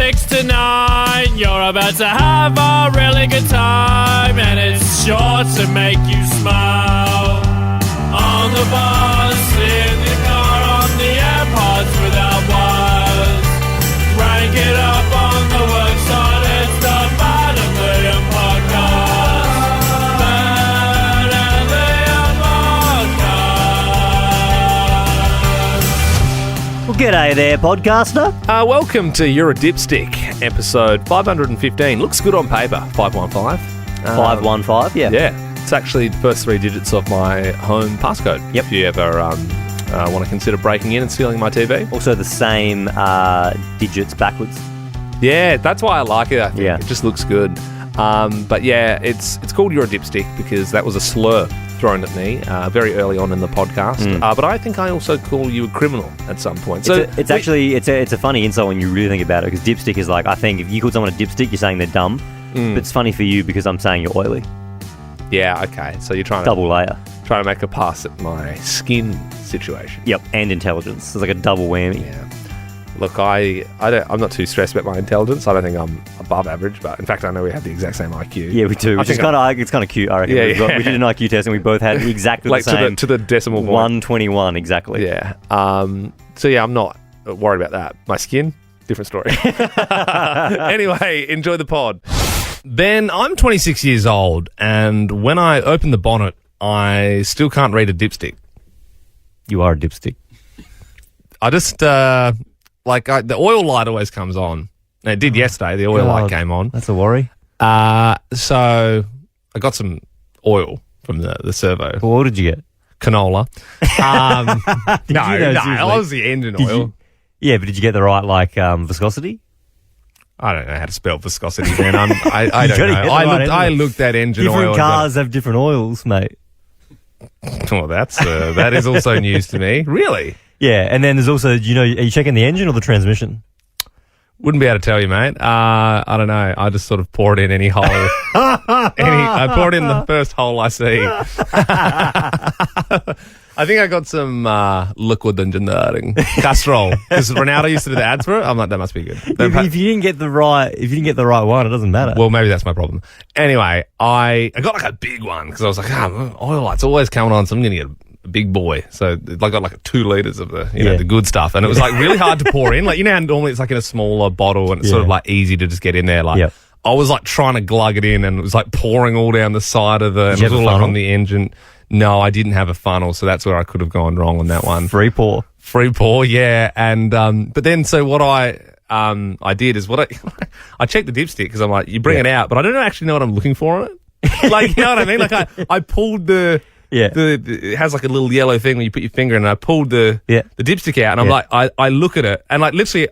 6 to 9. You're about to have a really good time, and it's sure to make you smile. On the bus, in the car, on the AirPods without wires. Rank it up on the website, it's the Bad and Liam podcast. Bad and Liam podcast. Well, g'day there, podcaster. Welcome to You're a Dipstick, episode 515. Looks good on paper, 515. 515, yeah. Yeah, it's actually the first three digits of my home passcode. Yep. If you ever want to consider breaking in and stealing my TV. Also the same digits backwards. Yeah, that's why I like it, I think. Yeah. It just looks good. But yeah, it's called You're a Dipstick because that was a slur thrown at me very early on in the podcast. But I think I also call you a criminal at some point. So It's a funny insult when you really think about it, because dipstick is like, I think if you call someone a dipstick, you're saying they're dumb. But it's funny for you because I'm saying you're oily. yeah, okay. So you're trying Double layer. to make a pass at my skin situation. Yep, and intelligence. It's like a double whammy. Yeah. Look, I'm not too stressed about my intelligence. I don't think I'm above average, but in fact, I know we have the exact same IQ. Yeah, we do. Which is kind of cute, I reckon. Yeah, We did an IQ test and we both had exactly like the same. to the decimal point. 121, exactly. Yeah. So yeah, I'm not worried about that. My skin, different story. Anyway, enjoy the pod. Ben, I'm 26 years old, and when I open the bonnet, I still can't read a dipstick. You are a dipstick. I just, the oil light always comes on. And it did yesterday. The oil light came on. That's a worry. So I got some oil from the servo. Well, what did you get? Canola. No, seriously? obviously engine oil. Yeah, but did you get the right, viscosity? I don't know how to spell viscosity, man. I don't gotta know. get the I looked at engine Different oil. cars have different oils, mate. Well, that is also news to me. Really? Yeah, and then there's also, are you checking the engine or the transmission? Wouldn't be able to tell you, mate. I don't know. I just sort of pour it in any hole. I pour it in the first hole I see. I think I got some liquid engineering castrol because Ronaldo used to do the ads for it. I'm like, that must be good. If you didn't get the right one, it doesn't matter. Well, maybe that's my problem. Anyway, I got like a big one because I was like, oil light's always coming on, so I'm going to get a big boy. So I got like 2 liters of the good stuff, and it was like really hard to pour in. Like, how normally it's like in a smaller bottle and it's sort of like easy to just get in there. Like I was like trying to glug it in, and it was like pouring all down the side of and it was all like on the engine. No, I didn't have a funnel, so that's where I could have gone wrong on that one. Free pour, yeah. And but then so what I did is I checked the dipstick because I'm like, you bring it out, but I don't actually know what I'm looking for on it. Like, you know what I mean? Like I pulled the it has like a little yellow thing when you put your finger in, and I pulled the dipstick out, and I'm like, I look at it, and like literally,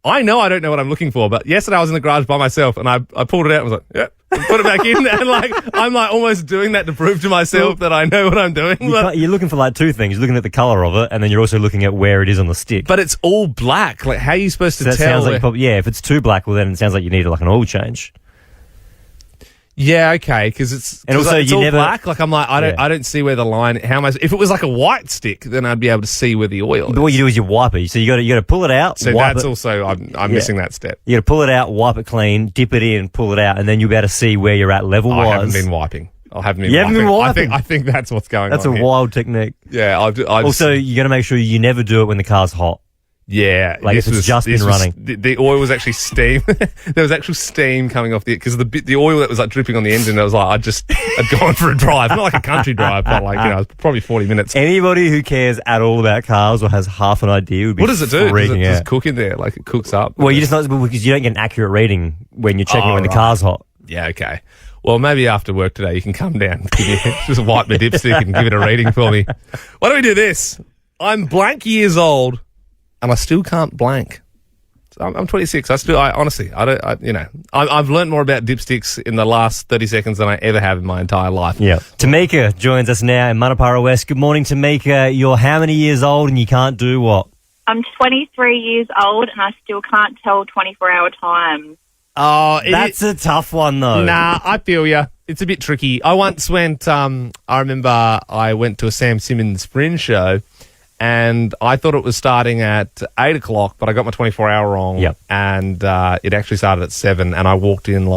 I know I don't know what I'm looking for, but yesterday I was in the garage by myself, and I pulled it out and was like, yep. Put it back in, and like I'm like almost doing that to prove to myself that I know what I'm doing. You're looking for like 2 things. You're looking at the colour of it, and then you're also looking at where it is on the stick. But it's all black. Like, how are you supposed to tell? Sounds like if it's too black, well then it sounds like you need like an oil change. Yeah, okay, because it's all black. Like I'm like I don't see where the line. How am I? If it was like a white stick, then I'd be able to see where the oil is. But what you do is you wipe it. So you got to pull it out. So that's also I'm missing that step. You got to pull it out, wipe it clean, dip it in, pull it out, and then you'll be able to see where you're at level wise. I haven't been wiping. I think that's what's going on. That's a wild technique. Yeah. Also, you got to make sure you never do it when the car's hot. Yeah, like if it's just been running. The oil was actually steam. There was actual steam coming off because the oil that was like dripping on the engine. I was like, I'd gone for a drive, not like a country drive, but like probably 40 minutes. Anybody who cares at all about cars or has half an idea would be. What does it do? Does it out. just cook in there? Like it cooks up? Well, you just not because you don't get an accurate reading when you're checking when the car's hot. Yeah, okay. Well, maybe after work today you can come down, just wipe the dipstick and give it a reading for me. Why don't we do this? I'm blank years old. And I still can't blank. So I'm 26. I've learned more about dipsticks in the last 30 seconds than I ever have in my entire life. Yeah. Tamika joins us now in Manapara West. Good morning, Tamika. You're how many years old and you can't do what? I'm 23 years old and I still can't tell 24-hour time. Oh, that's a tough one, though. Nah, I feel you. It's a bit tricky. I once went, I remember I went to a Sam Simmons Fringe show and I thought it was starting at 8 o'clock, but I got my 24-hour wrong. Yep. And it actually started at 7, and I walked in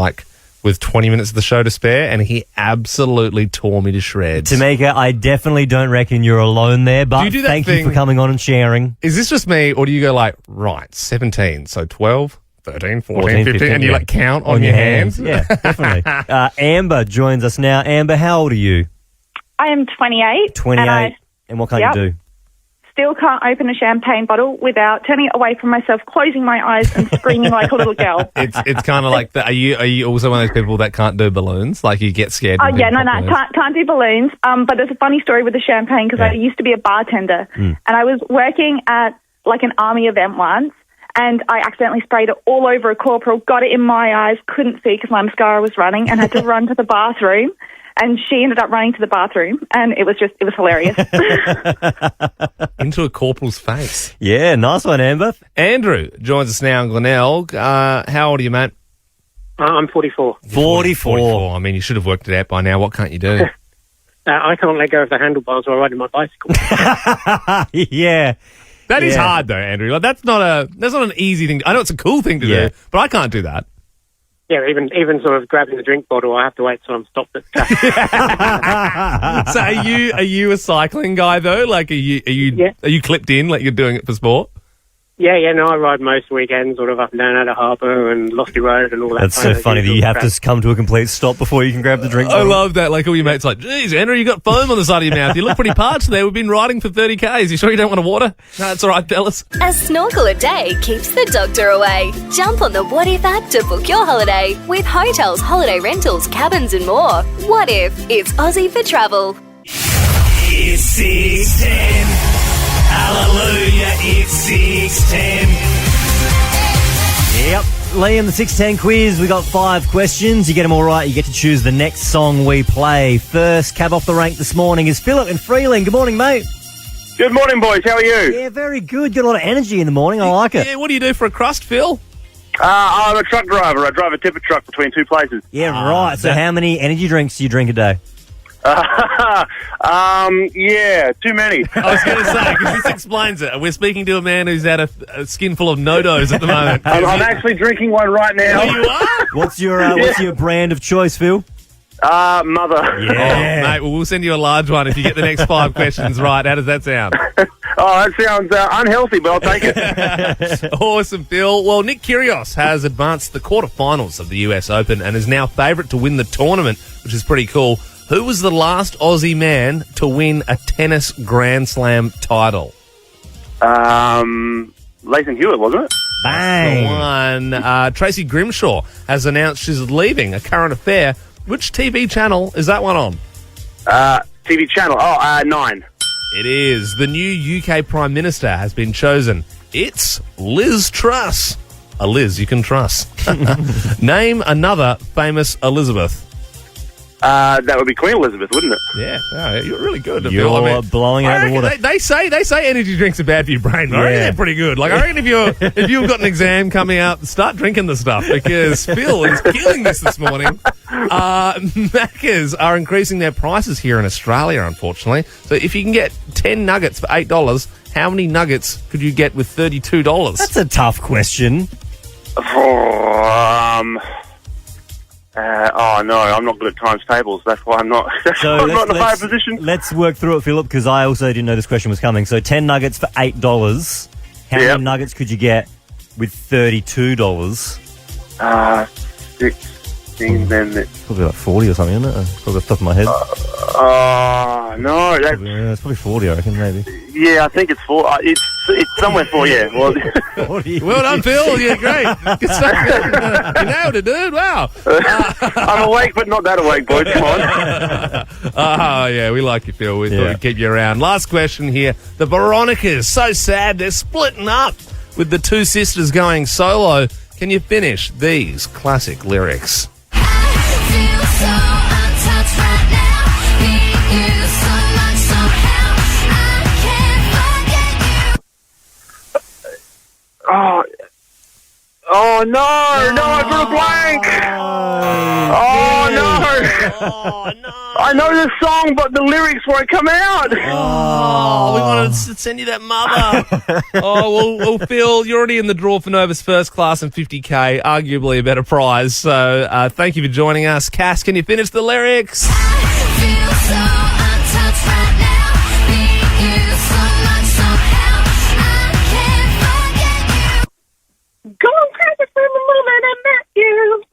with 20 minutes of the show to spare, and he absolutely tore me to shreds. Tamika, I definitely don't reckon you're alone there, but you do that thank you thing- for coming on and sharing. Is this just me, or do you go right, 17, so 12, 13, 14, 15, and you yeah. count on your hands? Yeah, definitely. Amber joins us now. Amber, how old are you? I am 28. 28. And what can't Yep. you do? Still can't open a champagne bottle without turning it away from myself, closing my eyes and screaming like a little girl. It's kind of like are you also one of those people that can't do balloons? Like you get scared? Oh, when yeah, people no, pop balloons? can't do balloons. But there's a funny story with the champagne because I used to be a bartender and I was working at like an army event once and I accidentally sprayed it all over a corporal, got it in my eyes, couldn't see because my mascara was running and had to run to the bathroom. And she ended up running to the bathroom, and it was hilarious. Into a corporal's face. Yeah, nice one, Amber. Andrew joins us now in Glenelg. How old are you, mate? I'm 44. 44. I mean, you should have worked it out by now. What can't you do? I can't let go of the handlebars while riding my bicycle. Yeah. That is Yeah. hard, though, Andrew. Like, that's not an easy thing. I know it's a cool thing to Yeah. do, but I can't do that. Yeah, even sort of grabbing the drink bottle, I have to wait till I'm stopped at the traffic. So are you a cycling guy though? Like are you clipped in like you're doing it for sport? Yeah, no, I ride most weekends sort of up and down Outer Harbour and Lofty Road and all that. That's so funny that you have to come to a complete stop before you can grab the drink I bottle. love that. Like all your mates like, geez, Andrew, you got foam on the side of your mouth. You look pretty parched there. We've been riding for 30 Ks. You sure you don't want a water? No, it's all right, fellas. A snorkel a day keeps the doctor away. Jump on the What If app to book your holiday with hotels, holiday rentals, cabins and more. What If it's Aussie for travel. It's 6:10. Hallelujah, it's 6:10. Yep. Liam, the 610 quiz. We got 5 questions. You get them all right, you get to choose the next song we play. First cab off the rank this morning is Philip in Freeling. Good morning, mate. Good morning, boys. How are you? Yeah, very good. Got a lot of energy in the morning. I like it. Yeah, what do you do for a crust, Phil? I'm a truck driver. I drive a tipper truck between 2 places. Yeah, right. So how many energy drinks do you drink a day? Yeah, too many. I was going to say, because this explains it. We're speaking to a man who's had a skin full of no-dos at the moment. I'm actually drinking one right now. Oh, you are? What's your brand of choice, Phil? Mother. Yeah. Mate, well, we'll send you a large one if you get the next 5 questions right. How does that sound? Oh, that sounds unhealthy, but I'll take it. Awesome, Phil. Well, Nick Kyrgios has advanced the quarterfinals of the US Open and is now favourite to win the tournament, which is pretty cool. Who was the last Aussie man to win a tennis Grand Slam title? Lathan Hewitt, wasn't it? Bang. The one. Tracy Grimshaw has announced she's leaving A Current Affair. Which TV channel is that one on? TV channel. 9. It is. The new UK Prime Minister has been chosen. It's Liz Truss. A Liz you can trust. Name another famous Elizabeth. That would be Queen Elizabeth, wouldn't it? Yeah, oh, you're really good. You're blowing it out of the water. They say energy drinks are bad for your brain. I reckon Yeah. they're pretty good. Like I reckon if you've got an exam coming up, start drinking the stuff because Phil is killing this morning. Macca's are increasing their prices here in Australia, unfortunately. So if you can get 10 nuggets for $8, how many nuggets could you get with $32? That's a tough question. No, I'm not good at times tables. That's why I'm not. I'm not in a higher position. Let's work through it, Philip, because I also didn't know this question was coming. So 10 nuggets for $8. How many nuggets could you get with $32? 16, then it's... Probably like 40 or something, isn't it? Probably off the top of my head. No, that's... Yeah, it's probably 40, I reckon, maybe. Yeah, I think it's 4. It's somewhere 4, yeah. Well, 40. Well done, Phil. Yeah, great. Good stuff. You nailed it, dude. Wow. I'm awake, but not that awake, boys. Come on. Oh, yeah, we like you, Phil. We thought we'd keep you around. Last question here. The Veronicas, so sad. They're splitting up with the 2 sisters going solo. Can you finish these classic lyrics? Oh, no, I drew a blank. Oh, no. Oh, no. I know this song, but the lyrics won't come out. Oh, we wanted to send you that mother. Well, Phil, you're already in the draw for Nova's first class and 50K, arguably a better prize. So thank you for joining us. Cass, can you finish the lyrics? I feel so untouched right now. Need you so much somehow. I can't forget you. Going crazy from the moment I met you.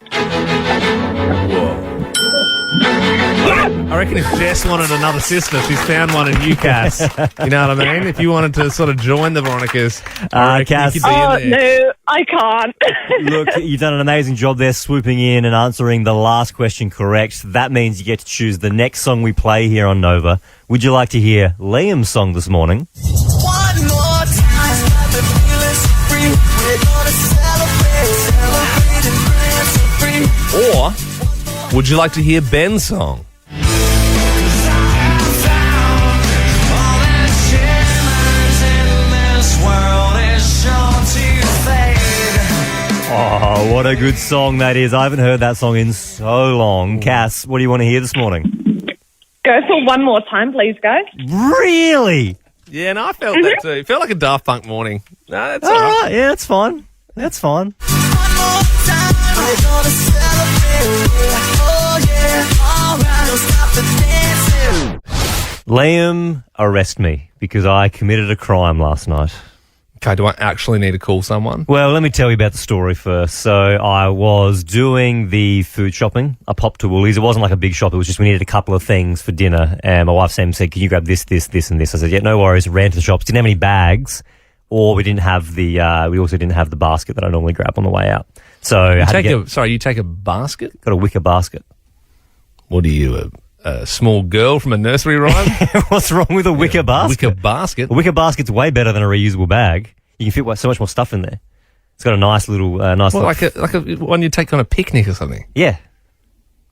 I reckon if Jess wanted another sister, she's found one in you, Cass. You know what I mean? If you wanted to sort of join the Veronicas, I reckon Cass. you could be in there. No, I can't. Look, you've done an amazing job there swooping in and answering the last question correct. That means you get to choose the next song we play here on Nova. Would you like to hear Liam's song this morning? One more time, stop the feeling so free. We're gonna celebrate and dance so free. Or would you like to hear Ben's song? Oh, what a good song that is. I haven't heard that song in so long. Cass, what do you want to hear this morning? Go for one more time, please, guys. Really? Yeah, no, I felt that too. It felt like a Daft Punk morning. No, that's all All right. right, yeah, that's fine. That's fine. One more time, we're gonna celebrate. Oh yeah, alright, don't stop the dancing. Liam, arrest me because I committed a crime last night. Okay, do I actually need to call someone? Well, let me tell you about the story first. So I was doing the food shopping. I popped to Woolies. It wasn't like a big shop. It was just we needed a couple of things for dinner. And my wife Sam said, can you grab this, this, this, and this? I said, yeah, no worries. Ran to the shops. Didn't have any bags, or we didn't have the. We also didn't have the basket that I normally grab on the way out. So I had to get, you take a basket? got a wicker basket. What are you, a small girl from a nursery rhyme? What's wrong with a wicker basket? Wicker basket? A wicker basket's way better than a reusable bag. You can fit so much more stuff in there. It's got a nice little, Well, like a one you take on a picnic or something. yeah.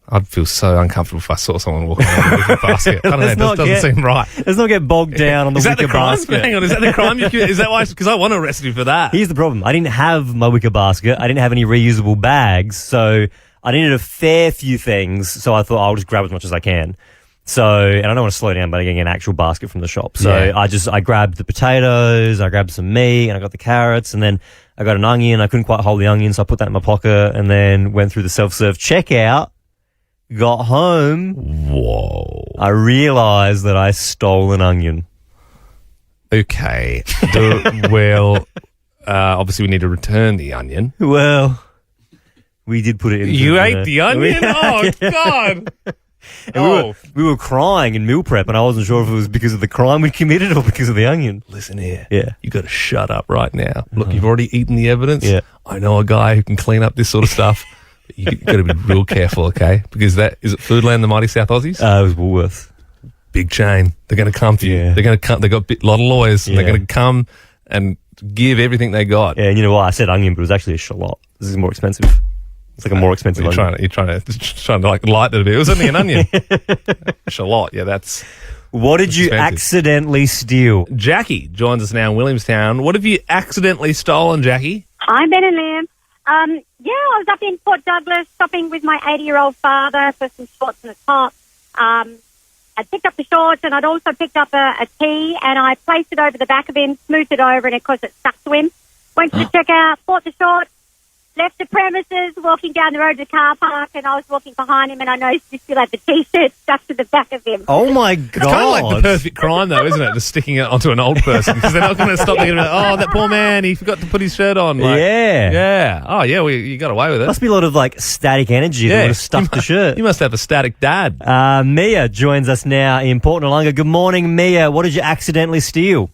I'd feel so uncomfortable if I saw someone walking around with a wicker basket. I don't know, it Let's just not doesn't seem right. Let's not get bogged down on the Is that wicker the crime? basket. Hang on, is that the crime? Is that why? Because I want to arrest you for that. Here's the problem. I didn't have my wicker basket. I didn't have any reusable bags. So I needed a fair few things. So I thought I'll just grab as much as I can. So, and I don't want to slow down by getting an actual basket from the shop. So Yeah. I grabbed the potatoes, I grabbed some meat, and I got the carrots, and then I got an onion. I couldn't quite hold the onion, so I put that in my pocket and then went through the self-serve checkout, got home. Whoa. I realized that I stole an onion. Okay. Obviously we need to return the onion. Well, we did put it in. You ate the onion? Oh, God. And we were crying in meal prep, and I wasn't sure if it was because of the crime we committed or because of the onion. Listen here. Yeah. You got to shut up right now. Look, you've already eaten the evidence. Yeah. I know a guy who can clean up this sort of stuff. You got to be real careful, okay? Because is it Foodland, the mighty South Aussies? It was Woolworths. Big chain. They're going to come for you. Yeah. They're going to come. They've got a lot of lawyers. And they're Yeah. going to come and give everything they got. Yeah, and you know what? I said onion, but it was actually a shallot. This is more expensive. It's like a more expensive You're onion. trying to like lighten it a bit. It was only an onion. Shallot. Yeah, that's. What did you expensive. accidentally steal? Jackie joins us now in Williamstown. What have you accidentally stolen, Jackie? Hi, Ben and Liam. I was up in Port Douglas shopping with my 80-year-old father for some shorts and a top. I picked up the shorts and I'd also picked up a tee, and I placed it over the back of him, smoothed it over, and of course it stuck to him. Went to the checkout, bought the shorts, left the premises, walking down the road to the car park, and I was walking behind him, and I noticed he still had the T-shirt stuck to the back of him. Oh, my It's kind of like the God. perfect crime, though, isn't it? Just sticking it onto an old person, because they're not going to stop thinking about, oh, that poor man, he forgot to put his shirt on. Like, Yeah. Yeah. Oh, yeah, you got away with it. Must be a lot of like static energy that would have stuck the shirt. You must have a static dad. Mia joins us now in Port Noarlunga. Good morning, Mia. What did you accidentally steal?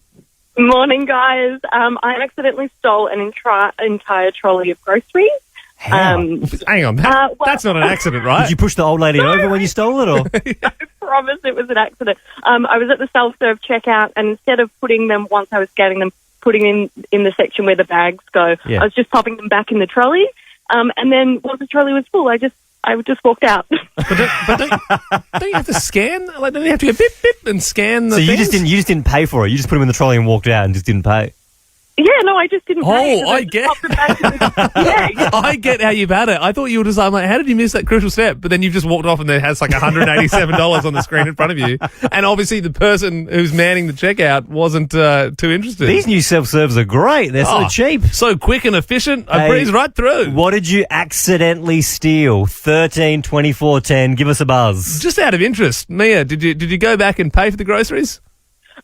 Morning, guys. I accidentally stole an entire trolley of groceries. Hang on, that's not an accident, right? Did you push the old lady over when you stole it, or? I promise it was an accident. I was at the self-serve checkout, and instead of putting them, once I was scanning them, putting in the section where the bags go, Yeah. I was just popping them back in the trolley. And then once the trolley was full, I just walked out. But don't you have to scan? Like, don't you have to go bip bip and scan the So you things? just didn't pay for it. You just put them in the trolley and walked out and just didn't pay. Yeah, no, I just didn't pay. Oh, I get. Yeah. I get how you've had it. I thought you were just like, how did you miss that crucial step? But then you've just walked off and there has like $187 on the screen in front of you. And obviously the person who's manning the checkout wasn't too interested. These new self-serves are great. They're so cheap. So quick and efficient. I breeze right through. What did you accidentally steal? 13 24 10. Give us a buzz. Just out of interest, Mia, did you go back and pay for the groceries?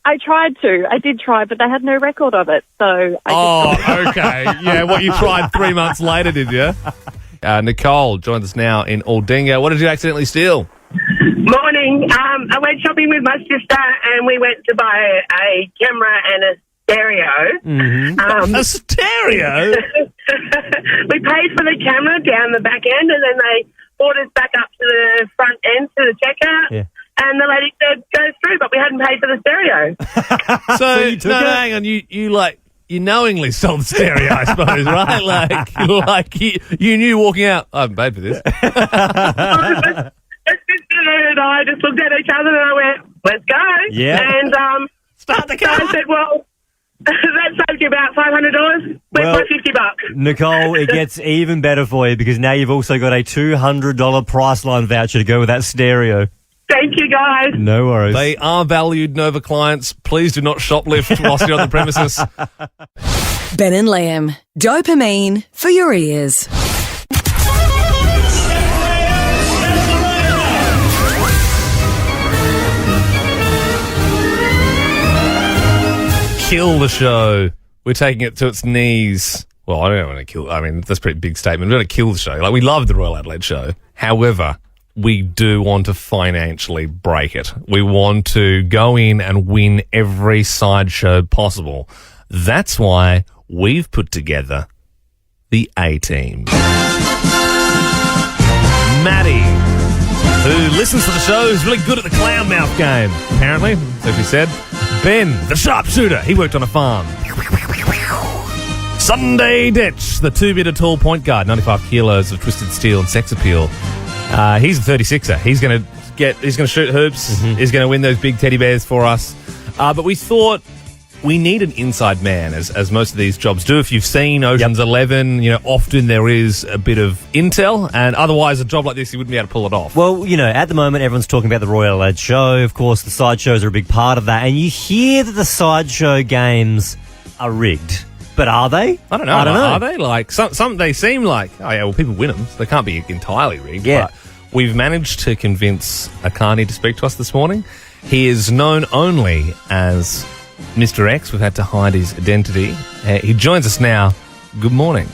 I tried to. I did try, but they had no record of it. So okay. Yeah, well, you tried 3 months later, did you? Nicole joins us now in Aldinga. What did you accidentally steal? Morning. I went shopping with my sister and we went to buy a camera and a stereo. Mm-hmm. A stereo? We paid for the camera down the back end and then they brought us back up to the front end to the checkout. Yeah. And the lady said, go through, but we hadn't paid for the stereo. Hang on, you knowingly sold the stereo, I suppose, right? Like you knew walking out, I haven't paid for this. My sister and I just looked at each other and I went, let's go. Yeah. And start the so car. I said, well, that saved you about $500. Where's my $50? Nicole, it gets even better for you because now you've also got a $200 Priceline voucher to go with that stereo. Thank you, guys. No worries. They are valued Nova clients. Please do not shoplift whilst you're on the premises. Ben and Liam. Dopamine for your ears. Kill the show. We're taking it to its knees. Well, I don't want to kill. I mean, that's a pretty big statement. We're going to kill the show. Like, we love the Royal Adelaide show. However, we do want to financially break it. We want to go in and win every sideshow possible. That's why we've put together the A-Team. Maddie, who listens to the show, is really good at the clown mouth game, apparently, so she said. Ben, the sharpshooter, he worked on a farm. Sunday Ditch, the 2-metre tall point guard, 95 kilos of twisted steel and sex appeal. He's a 36er. He's going to shoot hoops. Mm-hmm. He's going to win those big teddy bears for us. But we thought we need an inside man, as most of these jobs do. If you've seen Ocean's 11, often there is a bit of intel, and otherwise a job like this, you wouldn't be able to pull it off. Well, at the moment, everyone's talking about the Royal Adelaide show. Of course, the sideshows are a big part of that. And you hear that the sideshow games are rigged. But are they? I don't know. Are they? Like, some they seem like, oh yeah, well, people win them. So they can't be entirely rigged. Yeah. But we've managed to convince a carney to speak to us this morning. He is known only as Mr. X. We've had to hide his identity. He joins us now. Good morning.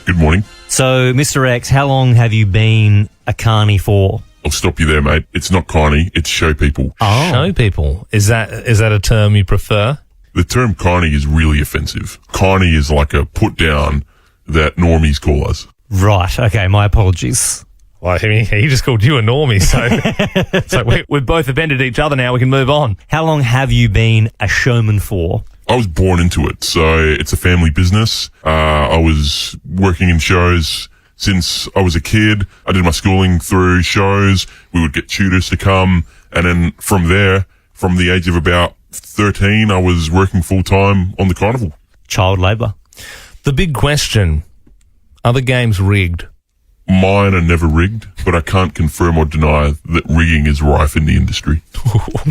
Good morning. So, Mr. X, how long have you been a carney for? I'll stop you there, mate. It's not carney, it's show people. Oh. Show people. Is that a term you prefer? The term carney is really offensive. Carney is like a put down that normies call us. Right. Okay. My apologies. Well, I mean, he just called you a normie, so we've both offended each other now. We can move on. How long have you been a showman for? I was born into it, so it's a family business. I was working in shows since I was a kid. I did my schooling through shows. We would get tutors to come, and then from there, from the age of about 13, I was working full-time on the carnival. Child labour. The big question, are the games rigged? Mine are never rigged, but I can't confirm or deny that rigging is rife in the industry.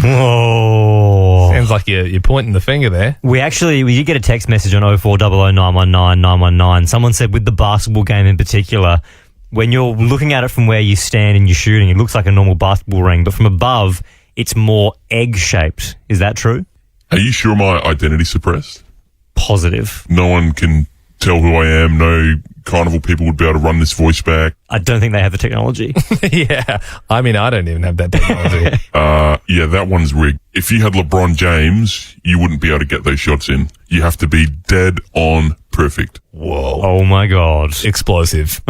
Oh. Sounds like you're pointing the finger there. We did get a text message on 0400 919 919. Someone said with the basketball game in particular, when you're looking at it from where you stand and you're shooting, it looks like a normal basketball ring, but from above, it's more egg-shaped. Is that true? Are you sure my identity's suppressed? Positive. No one can tell who I am. No carnival people would be able to run this voice back. I don't think they have the technology. Yeah. I mean, I don't even have that technology. Yeah, that one's rigged. If you had LeBron James, you wouldn't be able to get those shots in. You have to be dead on perfect. Whoa. Oh, my God. Explosive.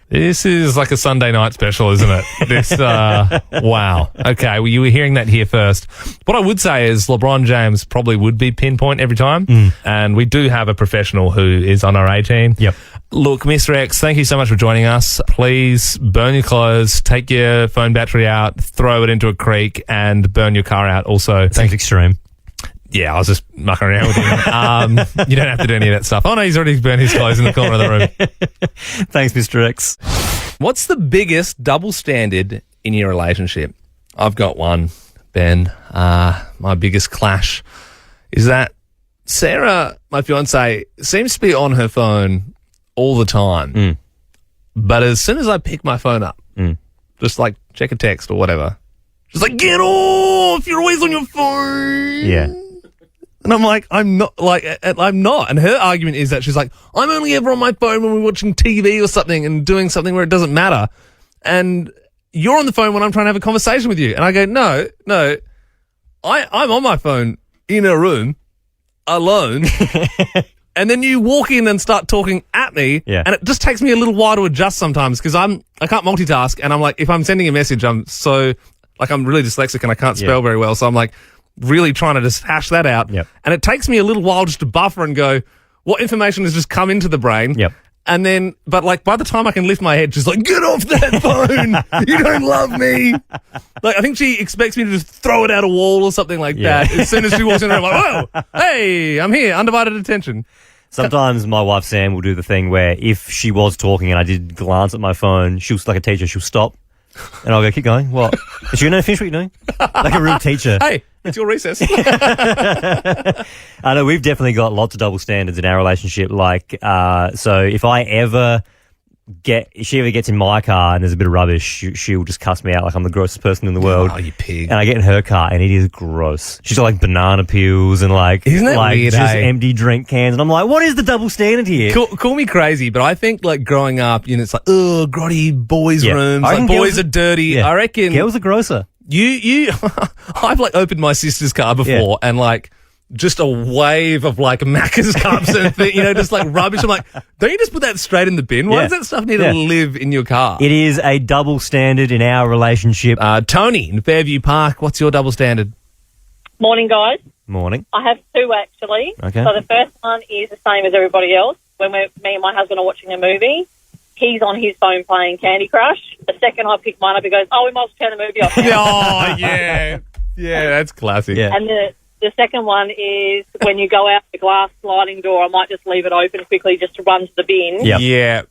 This is like a Sunday night special, isn't it? Wow. Okay, well, you were hearing that here first. What I would say is LeBron James probably would be pinpoint every time, and we do have a professional who is on our A-Team. Yep. Look, Mr. X, thank you so much for joining us. Please burn your clothes, take your phone battery out, throw it into a creek, and burn your car out also. Seems extreme. Yeah, I was just mucking around with him. You don't have to do any of that stuff. Oh, no, he's already burnt his clothes in the corner of the room. Thanks, Mr. X. What's the biggest double standard in your relationship? I've got one, Ben. My biggest clash is that Sarah, my fiance, seems to be on her phone all the time. But as soon as I pick my phone up, just like check a text or whatever, she's like, get off, you're always on your phone. Yeah. And I'm like, I'm not. And her argument is that she's like, I'm only ever on my phone when we're watching TV or something and doing something where it doesn't matter. And you're on the phone when I'm trying to have a conversation with you. And I go, no, I'm on my phone in a room alone. And then you walk in and start talking at me. Yeah. And it just takes me a little while to adjust sometimes because I can't multitask. And I'm like, if I'm sending a message, I'm really dyslexic and I can't spell very well. So I'm like, really trying to just hash that out. Yep. And it takes me a little while just to buffer and go, what information has just come into the brain? Yep. And then, but like by the time I can lift my head, she's like, get off that phone. You don't love me. Like, I think she expects me to just throw it at a wall or something like that. As soon as she walks in, I'm like, whoa, hey, I'm here, undivided attention. Sometimes my wife, Sam, will do the thing where if she was talking and I did glance at my phone, she'll, like a teacher, she'll stop. And I'll go, keep going. What? Is she going to finish what you're doing? Like a real teacher. Hey, it's your recess. I know we've definitely got lots of double standards in our relationship. Like, so if she ever gets in my car and there's a bit of rubbish, she'll just cuss me out like I'm the grossest person in the world. Oh, you pig. And I get in her car and it is gross. She's got like banana peels and like, isn't that like weird, just eh? empty drink cans. And I'm like, what is the double standard here? Call me crazy, but I think like growing up, it's like, oh, grotty boys' rooms. I Like reckon boys are dirty. Yeah. I reckon Girls are grosser. I've like opened my sister's car before and like just a wave of like Macca's cups and just like rubbish. I'm like, don't you just put that straight in the bin? Why does that stuff need to live in your car? It is a double standard in our relationship. Tony in Fairview Park, what's your double standard? Morning, guys. Morning. I have two, actually. Okay. So the first one is the same as everybody else. When me and my husband are watching a movie, he's on his phone playing Candy Crush. The second I pick mine up, he goes, oh, we must turn the movie off. Oh, yeah. Yeah, that's classic. Yeah. And the second one is when you go out the glass sliding door, I might just leave it open quickly just to run to the bin. Yep. Yeah.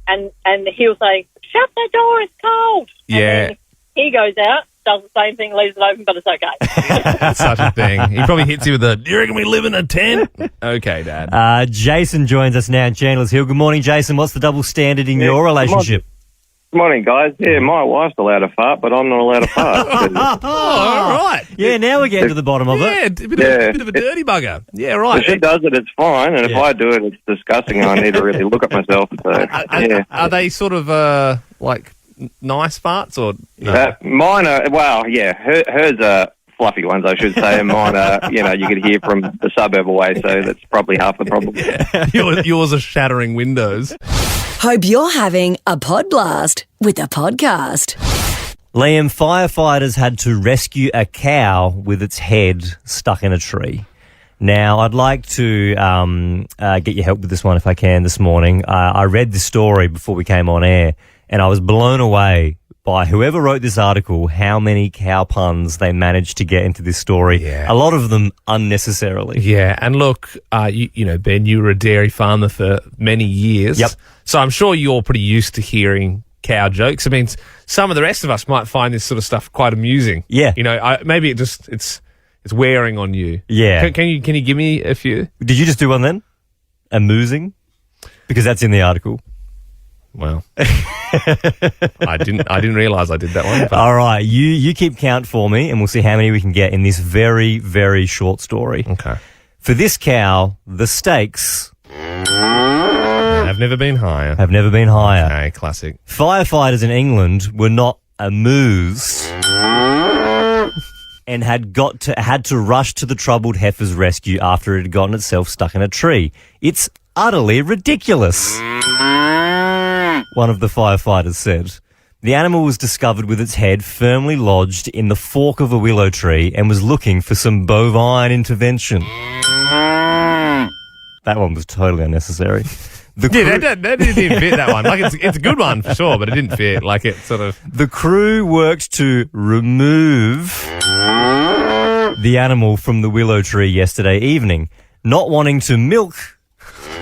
And he'll say, shut the door, it's cold. And Yeah. then he goes out, does the same thing, leaves it open, but it's okay. That's such a thing. He probably hits you with do you reckon we live in a tent? Okay, Dad. Jason joins us now in Chandler's Hill. Good morning, Jason. What's the double standard in your relationship? Good morning, guys. Yeah, my wife's allowed to fart, but I'm not allowed to fart. Oh, all right. Yeah, now we're getting to the bottom of it. Yeah, a bit of a dirty bugger. Yeah, right. If she does it, it's fine, and if I do it, it's disgusting, and I need to really look at myself. So, yeah. Are they sort of like nice farts or no? Mine are, well, yeah, hers are fluffy ones, I should say, and mine are, you could hear from the suburb away, so that's probably half the problem. Yours are shattering windows. Hope you're having a pod blast with a podcast. Liam, firefighters had to rescue a cow with its head stuck in a tree. Now, I'd like to get your help with this one if I can this morning. I read this story before we came on air, and I was blown away by whoever wrote this article, how many cow puns they managed to get into this story. Yeah. A lot of them unnecessarily. Yeah, and look, Ben, you were a dairy farmer for many years. Yep. So I'm sure you're pretty used to hearing cow jokes. I mean, some of the rest of us might find this sort of stuff quite amusing. Yeah. Maybe it's wearing on you. Yeah. Can you give me a few? Did you just do one then? Amusing? Because that's in the article. Well, I didn't realise I did that one. But. All right, you keep count for me, and we'll see how many we can get in this very, very short story. Okay. For this cow, the stakes have never been higher. Okay, classic. Firefighters in England were not amused and had to rush to the troubled heifer's rescue after it had gotten itself stuck in a tree. It's utterly ridiculous, one of the firefighters said. The animal was discovered with its head firmly lodged in the fork of a willow tree and was looking for some bovine intervention. That one was totally unnecessary. That didn't fit, that one. Like, it's a good one for sure, but it didn't fit. Like, it sort of... The crew worked to remove the animal from the willow tree yesterday evening. Not wanting to milk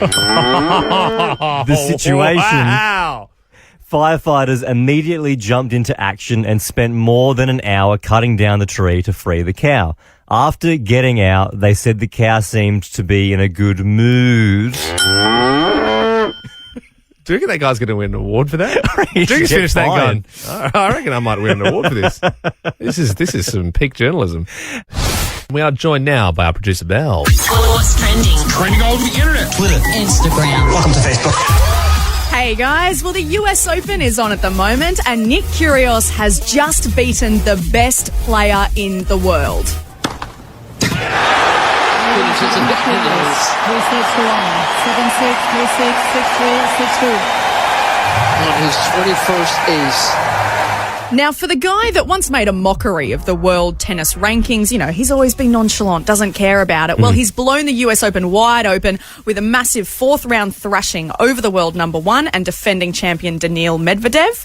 the situation, Wow. firefighters immediately jumped into action and spent more than an hour cutting down the tree to free the cow. After getting out, they said the cow seemed to be in a good mood. Do you reckon that guy's going to win an award for that? Do you should just get finish that fined. gun? I reckon I might win an award for this. This is some peak journalism. We are joined now by our producer, Belle. What's trending? Trending all over the internet. Twitter. Instagram. Welcome to Facebook. Hey guys, well the US Open is on at the moment and Nick Kyrgios has just beaten the best player in the world. 3-6, 6-3, 6-2. On his 21st ace. Now, for the guy that once made a mockery of the world tennis rankings, you know, he's always been nonchalant, doesn't care about it. Well, he's blown the US Open wide open with a massive fourth-round thrashing over the world number one and defending champion Daniil Medvedev.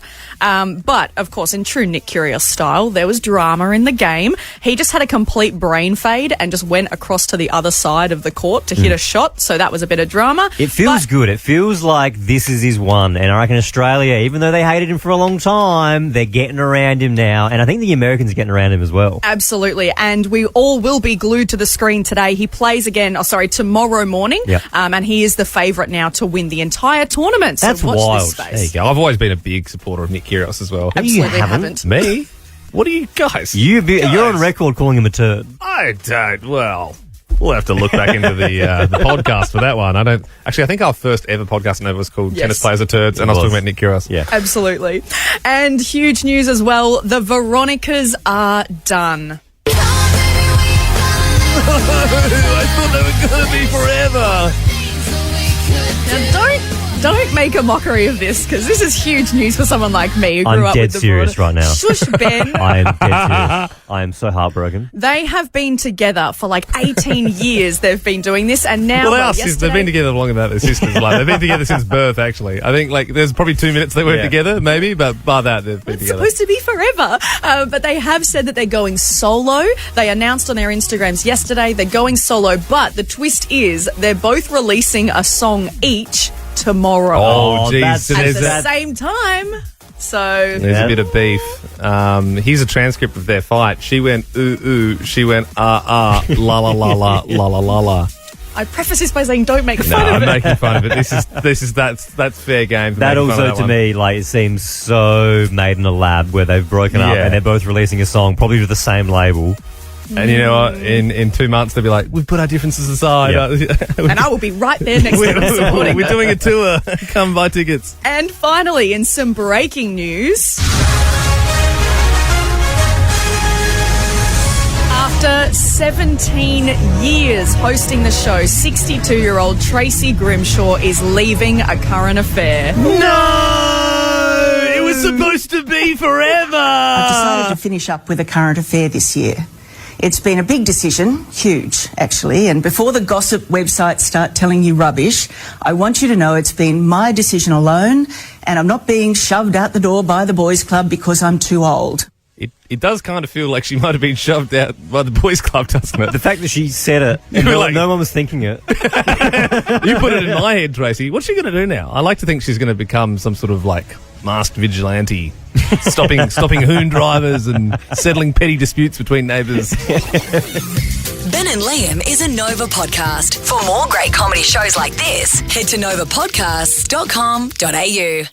But, of course, in true Nick Kyrgios style, there was drama in the game. He just had a complete brain fade and just went across to the other side of the court to hit a shot, so that was a bit of drama. It feels good. It feels like this is his one. And I reckon Australia, even though they hated him for a long time, they're getting around him now. And I think the Americans are getting around him as well. Absolutely. And we all will be glued to the screen today. He plays again, tomorrow morning. Yep. And he is the favourite now to win the entire tournament. So That's watch wild. this space. There you go. I've always been a big supporter of Nick Kyrgios as well. Absolutely haven't. Me? What are you guys? You're on record calling him a turd. I don't. Well, we'll have to look back into the podcast for that one. I think our first ever podcast ever was called Tennis Players Are Turds, and I was talking about Nick Kyrgios. Yeah. Absolutely. And huge news as well. The Veronicas are done. I thought they were going to be forever. Now, don't make a mockery of this, because this is huge news for someone like me who grew I'm up dead with the serious right now. Shush, Ben. I am dead serious. I am so heartbroken. They have been together for like 18 years. They've been doing this, and now They've been together longer than their sisters. They've been together since birth, actually. I think there's probably 2 minutes they weren't together, maybe, but by that they've been together. It's supposed to be forever. But they have said that they're going solo. They announced on their Instagrams yesterday they're going solo, but the twist is they're both releasing a song each tomorrow. Oh, geez. At the same time. So There's a bit of beef. Here's a transcript of their fight. She went ooh ooh. She went la la la la la la la la. I preface this by saying don't make fun of I'm it. making fun of it. That's fair game. That also to me, it seems so made in a lab where they've broken up and they're both releasing a song, probably to the same label. And you know what? In 2 months they'll be like, we've put our differences aside. And I will be right there next to them supporting We're them. doing a tour. Come buy tickets. And finally, in some breaking news, after 17 years hosting the show, 62-year-old Tracy Grimshaw is leaving A Current Affair. No! It was supposed to be forever! I've decided to finish up with A Current Affair this year. It's been a big decision, huge actually, and before the gossip websites start telling you rubbish, I want you to know it's been my decision alone, and I'm not being shoved out the door by the boys' club because I'm too old. It does kind of feel like she might have been shoved out by the boys' club, doesn't it? The fact that she said it, no one was thinking it. You put it in my head, Tracy. What's she going to do now? I like to think she's going to become some sort of masked vigilante, stopping hoon drivers and settling petty disputes between neighbours. Ben and Liam is a Nova podcast. For more great comedy shows like this, head to novapodcasts.com.au.